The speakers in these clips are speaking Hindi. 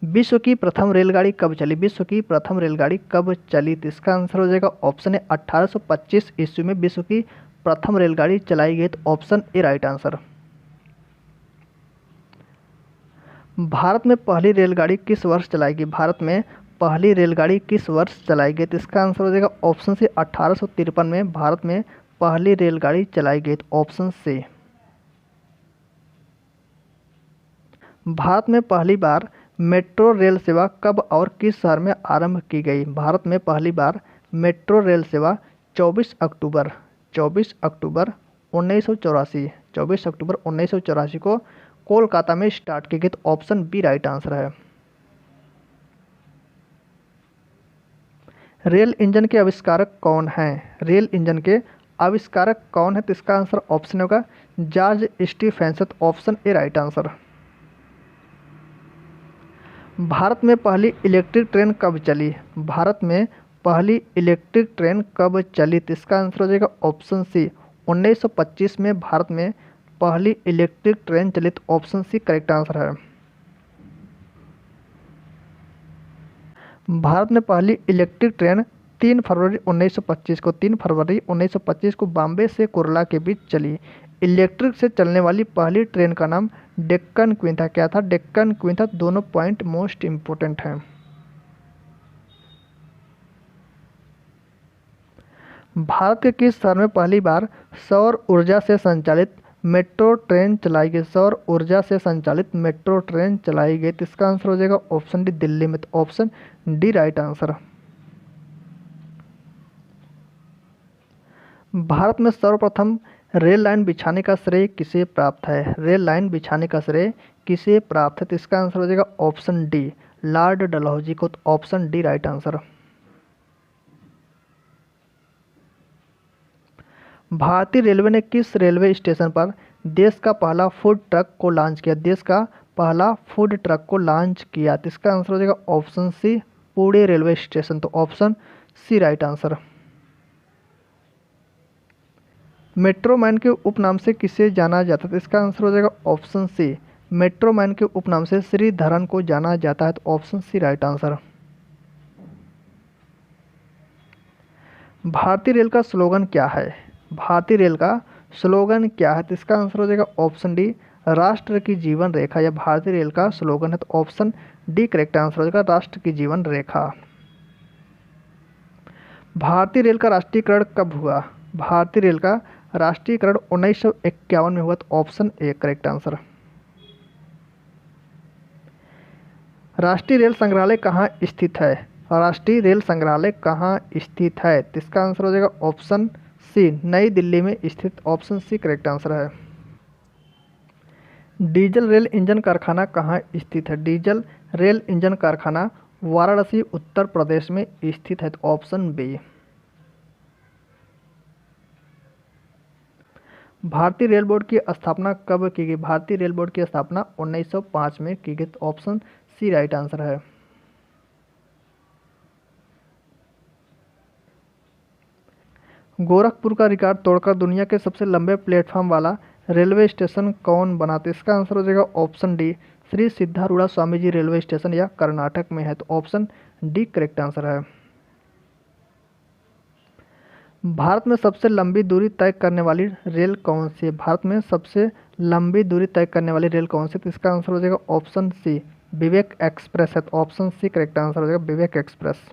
विश्व की प्रथम रेलगाड़ी कब चली? विश्व की प्रथम रेलगाड़ी कब चली? तो इसका आंसर हो जाएगा ऑप्शन है 1825 ईस्वी में विश्व की प्रथम रेलगाड़ी चलाई गई। तो option A right answer. Bharat में पहली रेलगाड़ी किस वर्ष चलाई गई? भारत में पहली रेलगाड़ी किस वर्ष चलाई गई? तो इसका आंसर हो जाएगा ऑप्शन सी 1853 में भारत में पहली रेलगाड़ी चलाई गई। तो ऑप्शन सी। भारत में पहली बार मेट्रो रेल सेवा कब और किस शहर में आरंभ की गई? भारत में पहली बार मेट्रो रेल सेवा 24 अक्टूबर 1984 को कोलकाता में स्टार्ट की गई। तो ऑप्शन बी राइट आंसर है। रेल इंजन के आविष्कारक कौन हैं? रेल इंजन के आविष्कारक कौन है? तो इसका आंसर ऑप्शन होगा George Stephenson. Option A right answer. Bharat में पहली इलेक्ट्रिक ट्रेन कब चली? भारत में पहली इलेक्ट्रिक ट्रेन कब चली? तो इसका आंसर हो जाएगा ऑप्शन सी 1925 में भारत में पहली इलेक्ट्रिक ट्रेन चली। तो ऑप्शन सी करेक्ट आंसर है। भारत में पहली इलेक्ट्रिक ट्रेन 3 फरवरी 1925 को बॉम्बे से कुर्ला के बीच चली। इलेक्ट्रिक से चलने वाली पहली ट्रेन का नाम डेक्कन क्वीन था। क्या था? डेक्कन क्वीन था। दोनों पॉइंट मोस्ट इंपोर्टेंट हैं। भारत के किस शहर में पहली बार सौर ऊर्जा से संचालित मेट्रो ट्रेन चलाई गई? सौर ऊर्जा से संचालित मेट्रो ट्रेन चलाई गई। तो इसका आंसर हो जाएगा ऑप्शन डी दिल्ली में। तो option D right answer. Bharat में सर्वप्रथम रेल लाइन बिछाने का श्रेय किसे प्राप्त है? रेल लाइन बिछाने का श्रेय किसे प्राप्त है? तो इसका आंसर हो जाएगा ऑप्शन डी लॉर्ड डलहौजी को। तो ऑप्शन डी राइट आंसर। भारतीय रेलवे ने किस रेलवे स्टेशन पर देश का पहला फूड ट्रक को लॉन्च किया? देश का पहला फूड ट्रक को लॉन्च किया। तो इसका आंसर हो जाएगा option C Pune railway station. तो option C right answer. Metro man के उपनाम से किसे जाना जाता है? तो इसका आंसर हो जाएगा ऑप्शन सी मेट्रो मैन के उपनाम से श्रीधरन को जाना जाता है। तो ऑप्शन सी राइट आंसर। भारतीय रेल का स्लोगन क्या है? भारतीय रेल का स्लोगन क्या है? तो इसका आंसर हो जाएगा ऑप्शन डी राष्ट्र की जीवन रेखा। यह भारतीय रेल का स्लोगन है। तो ऑप्शन डी करेक्ट आंसर हो जाएगा राष्ट्र की जीवन रेखा। भारतीय रेल का राष्ट्रीयकरण कब हुआ? भारतीय रेल का राष्ट्रीयकरण 1951 में हुआ। तो ऑप्शन ए करेक्ट आंसर। राष्ट्रीय रेल संग्रहालय कहाँ स्थित है? राष्ट्रीय रेल संग्रहालय कहाँ स्थित है? तो इसका आंसर हो जाएगा ऑप्शन सी नई दिल्ली में स्थित। ऑप्शन सी करेक्ट आंसर है। डीजल रेल इंजन कारखाना कहाँ स्थित है? डीजल रेल इंजन कारखाना वाराणसी उत्तर प्रदेश में स्थित है। तो ऑप्शन बी। भारतीय रेल बोर्ड की स्थापना कब की गई? भारतीय रेल बोर्ड की स्थापना 1905 में की गई। तो ऑप्शन सी राइट आंसर है। गोरखपुर का रिकॉर्ड तोड़कर दुनिया के सबसे लंबे प्लेटफॉर्म वाला रेलवे स्टेशन कौन बना? तो इसका आंसर हो जाएगा option D Shri सिद्धारूढ़ा Swami ji railway station. यह कर्नाटक में है। तो ऑप्शन डी करेक्ट आंसर है। भारत में सबसे लंबी दूरी तय करने वाली रेल कौन सी है? भारत में सबसे लंबी दूरी तय करने वाली रेल कौन सी? तो इसका आंसर हो जाएगा ऑप्शन सी विवेक एक्सप्रेस है। तो ऑप्शन सी करेक्ट आंसर हो जाएगा विवेक एक्सप्रेस।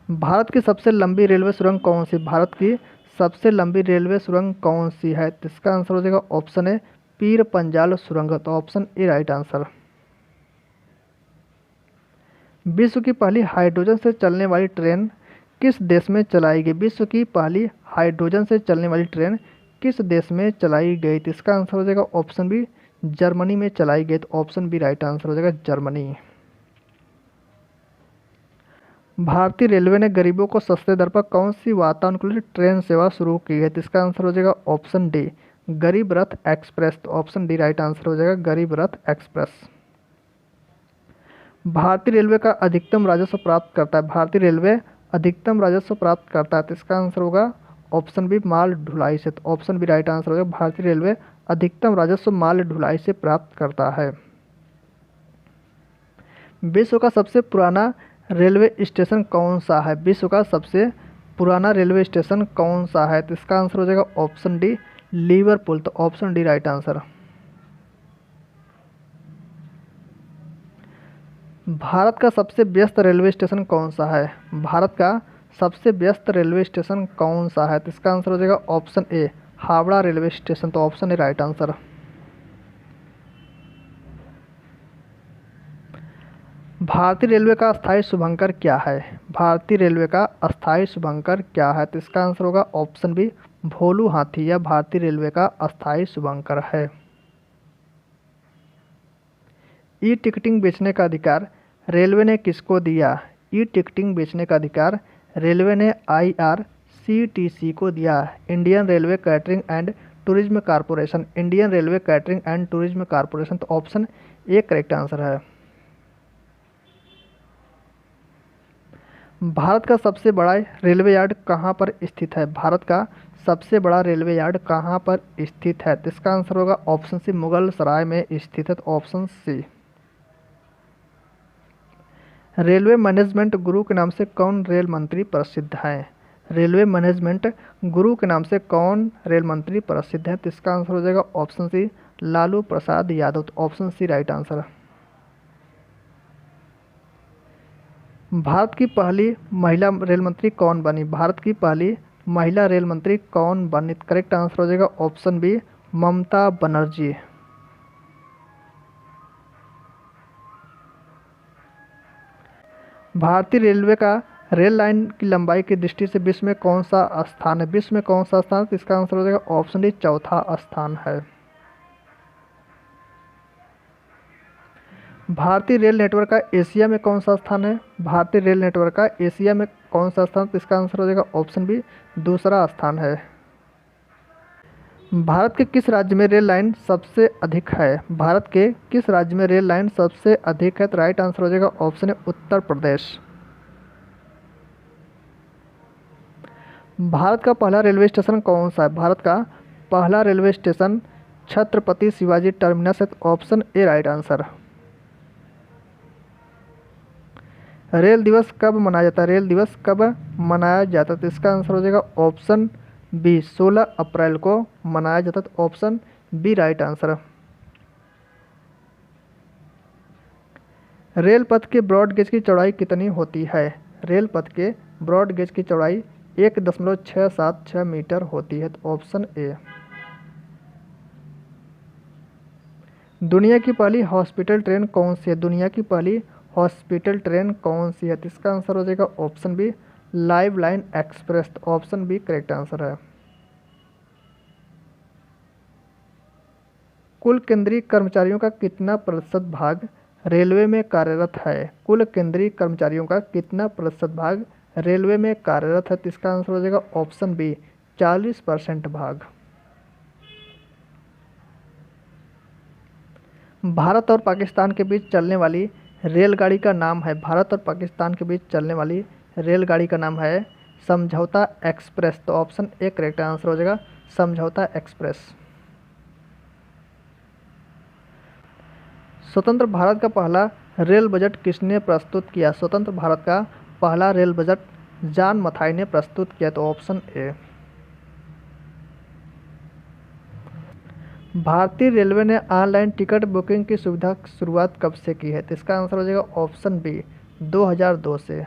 भारत की सबसे लंबी रेलवे सुरंग कौन सी? भारत की सबसे लंबी रेलवे सुरंग कौन सी है? तो इसका आंसर हो जाएगा ऑप्शन ए पीर पंजाल सुरंग। तो ऑप्शन ए राइट आंसर। विश्व की पहली हाइड्रोजन से चलने वाली ट्रेन किस देश में चलाई गई? विश्व की पहली हाइड्रोजन से चलने वाली ट्रेन किस देश में चलाई गई? तो इसका आंसर हो जाएगा ऑप्शन बी जर्मनी में चलाई गई। तो ऑप्शन बी राइट आंसर हो जाएगा जर्मनी। भारतीय रेलवे ने गरीबों को सस्ते दर पर कौन सी वातानुकूलित ट्रेन सेवा शुरू की है? तो इसका आंसर हो जाएगा ऑप्शन डी गरीब रथ एक्सप्रेस। तो ऑप्शन डी राइट आंसर हो जाएगा गरीब रथ एक्सप्रेस। भारतीय रेलवे का अधिकतम राजस्व प्राप्त करता है। भारतीय रेलवे अधिकतम राजस्व प्राप्त करता है। तो इसका आंसर होगा ऑप्शन बी माल ढुलाई से। तो ऑप्शन बी राइट आंसर होगा भारतीय रेलवे अधिकतम राजस्व माल ढुलाई से प्राप्त करता है। विश्व का सबसे पुराना रेलवे स्टेशन कौन सा है? विश्व का सबसे पुराना रेलवे स्टेशन कौन सा है? तो इसका आंसर हो जाएगा ऑप्शन डी, लिवरपूल। तो option D right answer. Bharat का सबसे व्यस्त रेलवे स्टेशन कौन सा है? भारत का सबसे व्यस्त रेलवे स्टेशन कौन सा है? तो इसका आंसर हो जाएगा option A, Howrah railway station. तो ऑप्शन ए राइट आंसर। भारतीय रेलवे का अस्थायी शुभंकर क्या है? भारतीय रेलवे का अस्थायी शुभंकर क्या है? तो इसका आंसर होगा ऑप्शन बी, भोलू हाथी। यह भारतीय रेलवे का अस्थायी शुभंकर है। ई टिकटिंग बेचने का अधिकार रेलवे ने किसको दिया? ई टिकटिंग बेचने का अधिकार रेलवे ने IRCTC को दिया, Indian railway catering and tourism corporation. Indian railway catering and tourism corporation. तो ऑप्शन ए करेक्ट आंसर है। भारत का सबसे बड़ा रेलवे यार्ड कहाँ पर स्थित है? भारत का सबसे बड़ा रेलवे यार्ड कहाँ पर स्थित है? तो इसका आंसर होगा ऑप्शन सी, मुगल सराय में स्थित है। तो ऑप्शन सी। रेलवे मैनेजमेंट गुरु के नाम से कौन रेल मंत्री प्रसिद्ध है? रेलवे मैनेजमेंट गुरु के नाम से कौन रेल मंत्री प्रसिद्ध है? तो इसका आंसर हो जाएगा ऑप्शन सी, लालू प्रसाद यादव। तो option C right answer. Bharat की पहली महिला रेल मंत्री कौन बनी? भारत की पहली महिला रेल मंत्री कौन बनी? करेक्ट आंसर हो जाएगा ऑप्शन बी, ममता बनर्जी। भारतीय रेलवे का रेल लाइन की लंबाई की दृष्टि से विश्व में कौन सा स्थान है? विश्व में कौन सा स्थान है? तो इसका आंसर हो जाएगा ऑप्शन डी, चौथा स्थान है। भारतीय रेल नेटवर्क का एशिया में कौन सा स्थान है? भारतीय रेल नेटवर्क का एशिया में कौन सा स्थान? तो इसका आंसर हो जाएगा ऑप्शन बी, दूसरा स्थान है। भारत के किस राज्य में रेल लाइन सबसे अधिक है? भारत के किस राज्य में रेल लाइन सबसे अधिक है? तो राइट आंसर हो जाएगा ऑप्शन ए, उत्तर प्रदेश। भारत का पहला रेलवे स्टेशन कौन सा है? भारत का पहला railway station Chhatrapati Shivaji terminus है। तो option A right answer. Rail दिवस कब मनाया जाता है? रेल दिवस कब मनाया जाता है? तो इसका आंसर हो जाएगा ऑप्शन बी, 16 अप्रैल को मनाया जाता है। तो option B right answer. Rail पथ के ब्रॉड गेज की चौड़ाई कितनी होती है? रेल पथ के ब्रॉड गेज की चौड़ाई 1.676 मीटर होती है। तो ऑप्शन ए। दुनिया की पहली हॉस्पिटल ट्रेन कौन सी है? दुनिया की पहली हॉस्पिटल ट्रेन कौन सी है? तो इसका आंसर हो जाएगा option B, Lifeline Express. तो ऑप्शन बी करेक्ट आंसर है। कुल केंद्रीय कर्मचारियों का कितना प्रतिशत भाग रेलवे में कार्यरत है? कुल केंद्रीय कर्मचारियों का कितना प्रतिशत भाग रेलवे में कार्यरत है? तो इसका आंसर हो जाएगा ऑप्शन बी, 40% भाग। भारत और पाकिस्तान के बीच चलने वाली रेलगाड़ी का नाम है? भारत और पाकिस्तान के बीच चलने वाली रेलगाड़ी का नाम है समझौता एक्सप्रेस। तो ऑप्शन ए करेक्ट आंसर हो जाएगा, समझौता एक्सप्रेस। स्वतंत्र भारत का पहला रेल बजट किसने प्रस्तुत किया? स्वतंत्र भारत का पहला रेल बजट जॉन मथाई ने प्रस्तुत किया। तो ऑप्शन ए। भारतीय रेलवे ने ऑनलाइन टिकट बुकिंग की सुविधा की शुरुआत कब से की है? तो इसका आंसर हो जाएगा ऑप्शन बी, 2002 से।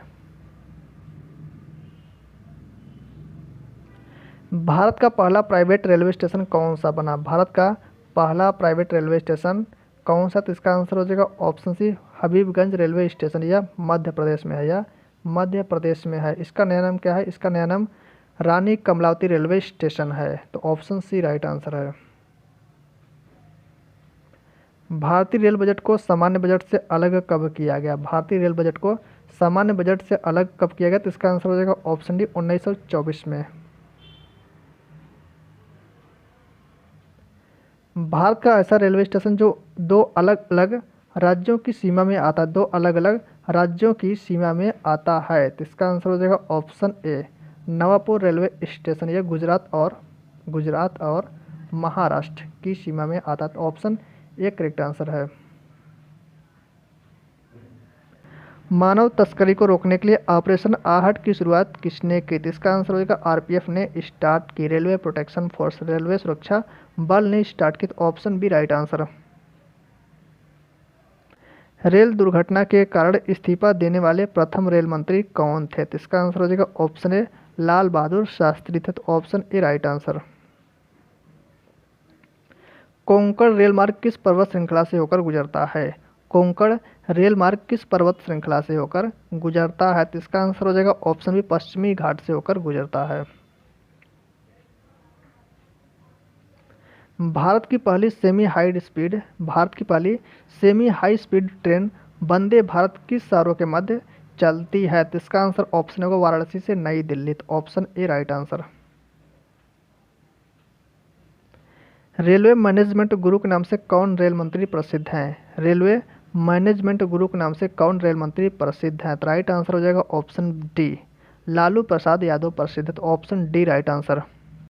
भारत का पहला प्राइवेट रेलवे स्टेशन कौन सा बना? भारत का पहला प्राइवेट रेलवे स्टेशन कौन सा? तो इसका आंसर हो जाएगा option C, Habibganj railway station. यह मध्य प्रदेश में है, यह मध्य प्रदेश में है। इसका नया नाम क्या है? इसका नया नाम रानी कमलावती रेलवे स्टेशन है। तो ऑप्शन सी राइट आंसर है। भारतीय रेल बजट को सामान्य बजट से अलग कब किया गया? भारतीय रेल बजट को सामान्य बजट से अलग कब किया गया? तो इसका आंसर हो जाएगा ऑप्शन डी, 1924 में। भारत का ऐसा रेलवे स्टेशन जो दो अलग अलग राज्यों की सीमा में आता है, दो अलग अलग राज्यों की सीमा में आता है। तो इसका आंसर हो जाएगा option A, Navapur railway station. यह गुजरात और महाराष्ट्र की सीमा में आता है। तो ऑप्शन ए करेक्ट आंसर है। मानव तस्करी को रोकने के लिए ऑपरेशन आहट की शुरुआत किसने की थी? इसका आंसर हो जाएगा आरपीएफ ने स्टार्ट की। रेलवे प्रोटेक्शन फोर्स, रेलवे सुरक्षा बल ने स्टार्ट की। तो option B right answer. Rail दुर्घटना के कारण इस्तीफा देने वाले प्रथम रेल मंत्री कौन थे? तो इसका आंसर हो जाएगा ऑप्शन ए लाल बहादुर शास्त्री थे। तो option A right answer. Konkan rail मार्ग किस पर्वत श्रृंखला से होकर गुजरता है? कोंकण रेल मार्ग किस पर्वत श्रृंखला से होकर गुजरता है? तो इसका आंसर हो जाएगा ऑप्शन बी पश्चिमी घाट से होकर गुजरता है। भारत की पहली semi high speed train Vande Bharat किस शहरों के मध्य चलती है? तो इसका आंसर ऑप्शन होगा वाराणसी से नई दिल्ली। तो option A right answer. Railway management गुरु के नाम से कौन रेल मंत्री प्रसिद्ध हैं? रेलवे मैनेजमेंट गुरु के नाम से कौन रेल मंत्री प्रसिद्ध हैं? तो राइट आंसर हो जाएगा ऑप्शन डी लालू प्रसाद यादव प्रसिद्ध है। तो ऑप्शन डी राइट आंसर।